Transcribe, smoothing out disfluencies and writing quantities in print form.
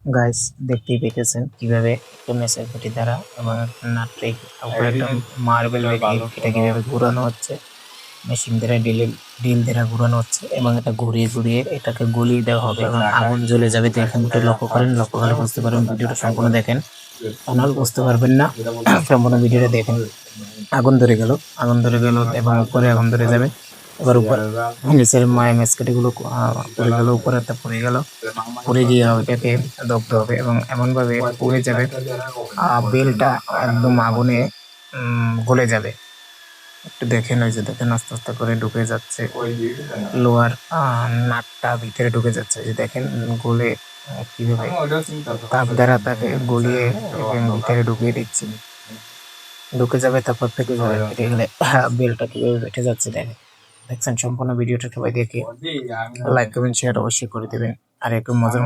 Guys দেখতেই পেতেছেন কিভাবে একটা মেসের পেটি দ্বারা এবং নাটরে উপরে একটা মার্বেল রেখে এটা কিভাবে ঘোরানো হচ্ছে, মেশিন দ্বারা ডিল দ্বারা ঘোরানো হচ্ছে এবং এটা ঘুরিয়ে ঘুরিয়ে এটাকে গলিয়ে দেওয়া হবে এবং আগুন জ্বলে যাবে। দেখেন একটু লক্ষ্য করেন, লক্ষ্য করলে বুঝতে পারবেন। ভিডিওটা সম্পূর্ণ দেখেন, তাহলে বুঝতে পারবেন না। সম্পূর্ণ ভিডিওটা দেখেন। আগুন ধরে গেল, আগুন ধরে গেল এবং উপরে আগুন ধরে যাবে। এবার উপরে নিচের মেসকেটি গুলো পড়ে গেল, উপরে পড়ে গেল, পড়ে গিয়ে ওইটাকে দগ্ধ হবে এবং এমন ভাবে পুড়ে যাবে বেলটা একদম আগুনে গলে যাবে। একটু দেখেন, ওই যে দেখেন আস্তে আস্তে করে ঢুকে যাচ্ছে লোহার নাটটা ভিতরে ঢুকে যাচ্ছে। ওই যে দেখেন গলে কিভাবে তাপ দ্বারা তাকে গলিয়ে ভিতরে ঢুকিয়ে দিচ্ছে, ঢুকে যাবে, তারপর ফেটে যাবে। ফেটে গেলে বেলটা কিভাবে ফেটে যাচ্ছে দেখেন। দেখছেন? সম্পূর্ণ ভিডিওটা সবাই দেখে লাইক কমেন্ট শেয়ার অবশ্যই করে দেবেন। আর একটু মজার